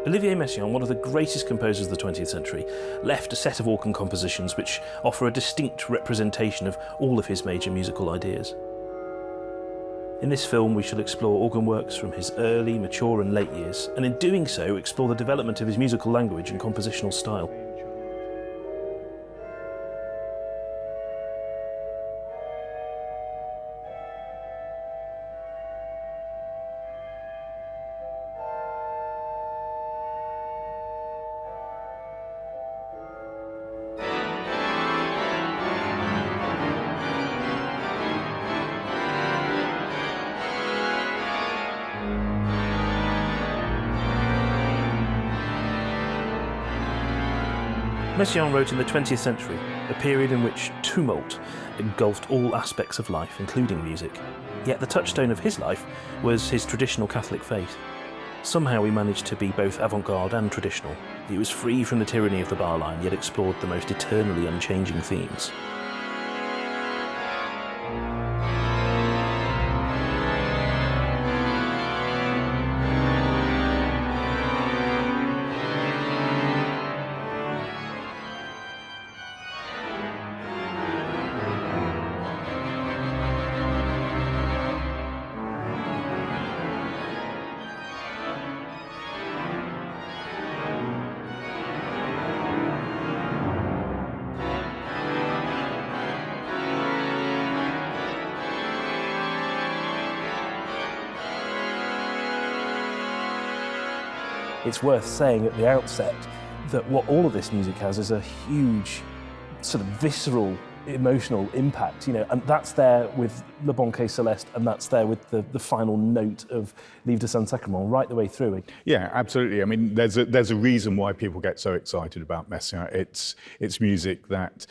Olivier Messiaen, one of the greatest composers of the 20th century, left a set of organ compositions which offer a distinct representation of all of his major musical ideas. In this film we shall explore organ works from his early, mature and late years, and in doing so explore the development of his musical language and compositional style. Messiaen wrote in the 20th century, a period in which tumult engulfed all aspects of life, including music. Yet the touchstone of his life was his traditional Catholic faith. Somehow he managed to be both avant-garde and traditional. He was free from the tyranny of the bar line, yet explored the most eternally unchanging themes. It's worth saying at the outset that what all of this music has is a huge sort of visceral emotional impact, and that's there with Le Banquet Celeste, and that's there with the final note of Livre de Saint-Sacrement right the way through it. Yeah, absolutely. I mean, there's a reason why people get so excited about Messiaen. It's music that,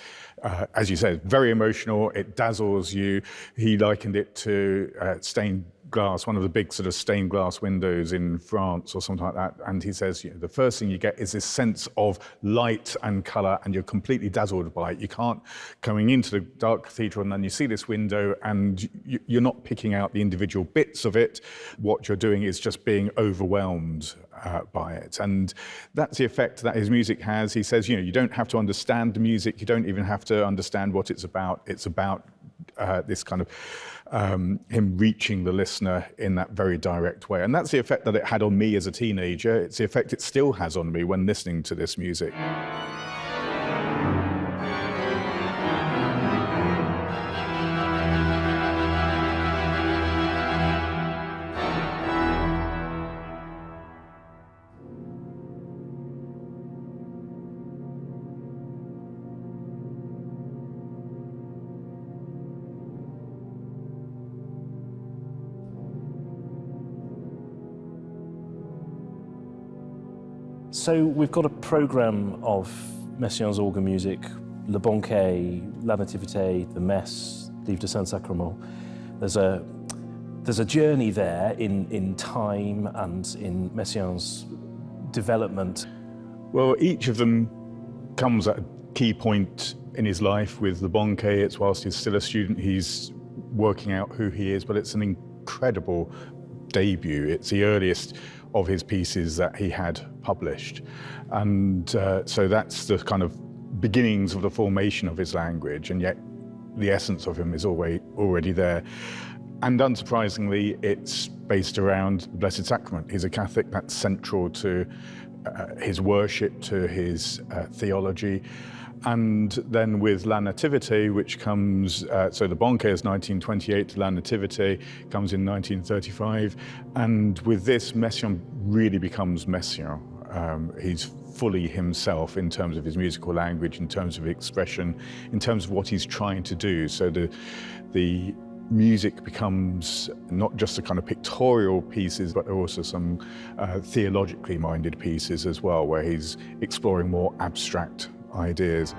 as you said, very emotional. It dazzles you. He likened it to stained glass, one of the big sort of stained glass windows in France or something like that. And he says, the first thing you get is this sense of light and colour, and you're completely dazzled by it. You can't, coming into the dark cathedral, and then you see this window and you're not picking out the individual bits of it. What you're doing is just being overwhelmed by it. And that's the effect that his music has. He says, you don't have to understand the music. You don't even have to understand what it's about. It's about this kind of him reaching the listener in that very direct way. And that's the effect that it had on me as a teenager. It's the effect it still has on me when listening to this music. So we've got a programme of Messiaen's organ music, Le Banquet, La Nativité, the Messe, Livre de Saint-Sacrement. There's a journey there in time and in Messiaen's development. Well, each of them comes at a key point in his life. With Le Banquet, it's whilst he's still a student, he's working out who he is, but it's an incredible debut. It's the earliest of his pieces that he had published. And so that's the kind of beginnings of the formation of his language, and yet the essence of him is already there. And unsurprisingly, it's based around the Blessed Sacrament. He's a Catholic. That's central to his worship, to his theology. And then with La Nativité, which comes, so the Banquet is 1928, La Nativité comes in 1935. And with this, Messiaen really becomes Messiaen. He's fully himself in terms of his musical language, in terms of expression, in terms of what he's trying to do. So the music becomes not just a kind of pictorial pieces, but also some theologically minded pieces as well, where he's exploring more abstract ideas.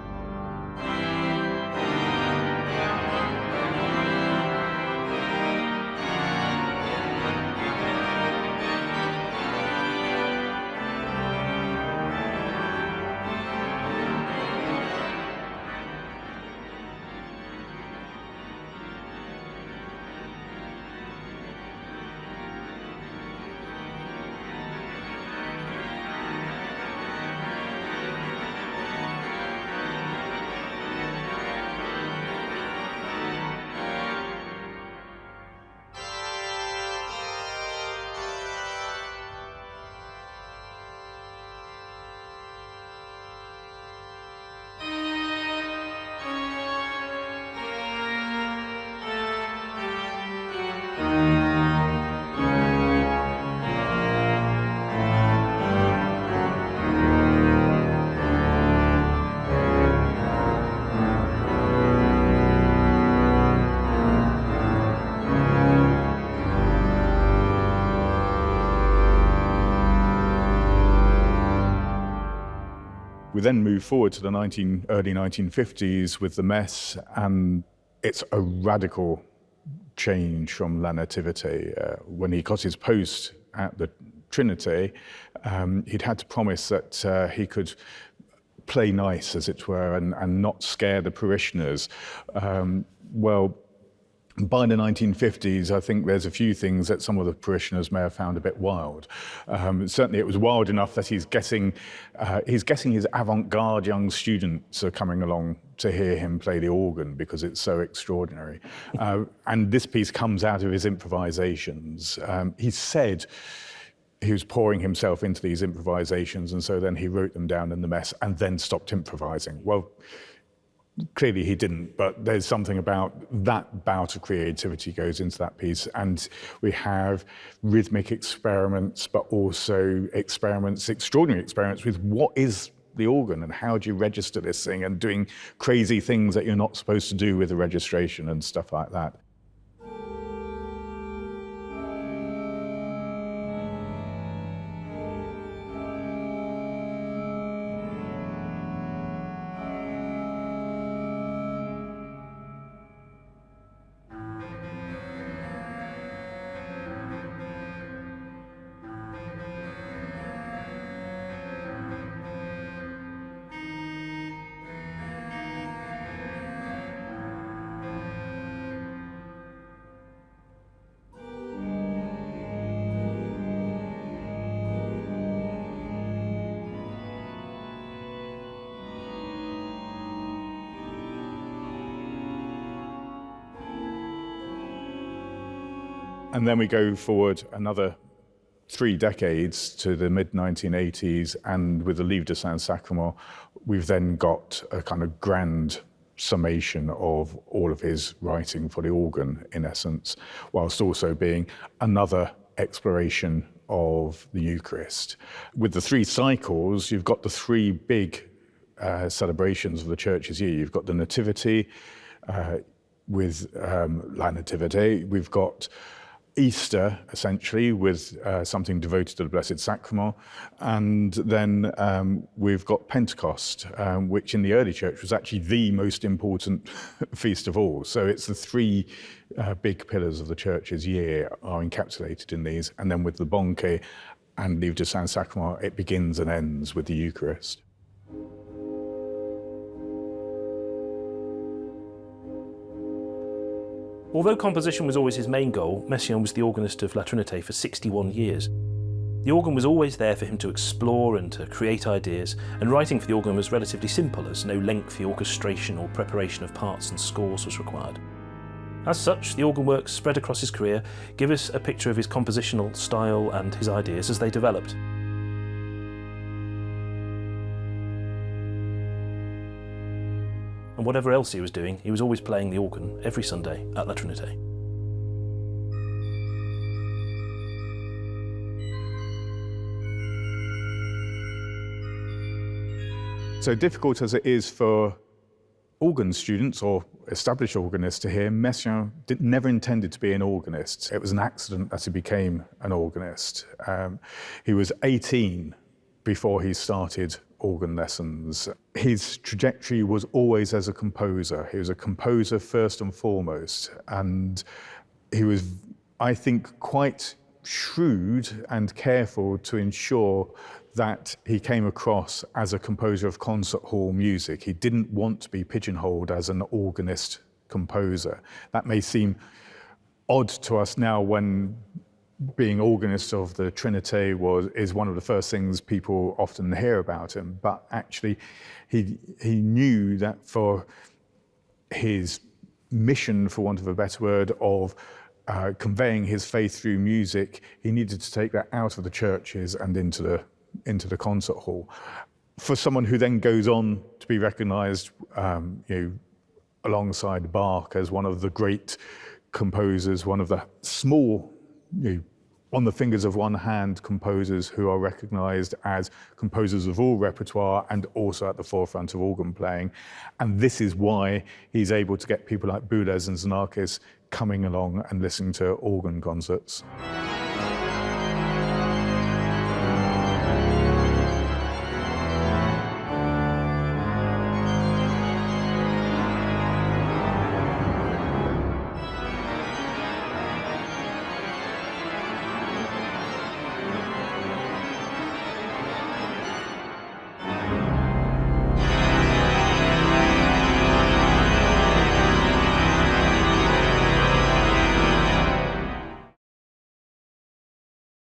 We then move forward to the early 1950s with the Mess, and it's a radical change from La Nativité. When he got his post at the Trinity, he'd had to promise that he could play nice, as it were, and not scare the parishioners. Well, by the 1950s, I think there's a few things that some of the parishioners may have found a bit wild. Certainly it was wild enough that he's getting his avant-garde young students are coming along to hear him play the organ because it's so extraordinary. And this piece comes out of his improvisations. He said he was pouring himself into these improvisations, and so then he wrote them down in the Mess and then stopped improvising. Well, clearly he didn't, but there's something about that bout of creativity goes into that piece. And we have rhythmic experiments, but also extraordinary experiments with what is the organ and how do you register this thing, and doing crazy things that you're not supposed to do with a registration and stuff like that. And then we go forward another 3 decades to the mid-1980s, and with the Livre de Saint-Sacrement, we've then got a kind of grand summation of all of his writing for the organ, in essence, whilst also being another exploration of the Eucharist. With the 3 cycles, you've got the 3 big celebrations of the Church's year. You've got the Nativity with La Nativité. We've got Easter, essentially, with something devoted to the Blessed Sacrament. And then we've got Pentecost, which in the early church was actually the most important feast of all. So it's the 3 big pillars of the church's year are encapsulated in these. And then with the Banquet and Livre de Saint-Sacrement, it begins and ends with the Eucharist. Although composition was always his main goal, Messiaen was the organist of La Trinité for 61 years. The organ was always there for him to explore and to create ideas, and writing for the organ was relatively simple, as no lengthy orchestration or preparation of parts and scores was required. As such, the organ works spread across his career give us a picture of his compositional style and his ideas as they developed. And whatever else he was doing, he was always playing the organ every Sunday at La Trinité. So difficult as it is for organ students or established organists to hear, Messiaen never intended to be an organist. It was an accident that he became an organist. He was 18 before he started organ lessons. His trajectory was always as a composer. He was a composer first and foremost, and he was, I think, quite shrewd and careful to ensure that he came across as a composer of concert hall music. He didn't want to be pigeonholed as an organist composer. That may seem odd to us now, when being organist of the Trinité is one of the first things people often hear about him, but actually he knew that for his mission, for want of a better word, of conveying his faith through music, he needed to take that out of the churches and into the concert hall. For someone who then goes on to be recognised, alongside Bach as one of the great composers, one of the small, on the fingers of one hand composers who are recognised as composers of all repertoire and also at the forefront of organ playing. And this is why he's able to get people like Boulez and Xenakis coming along and listening to organ concerts.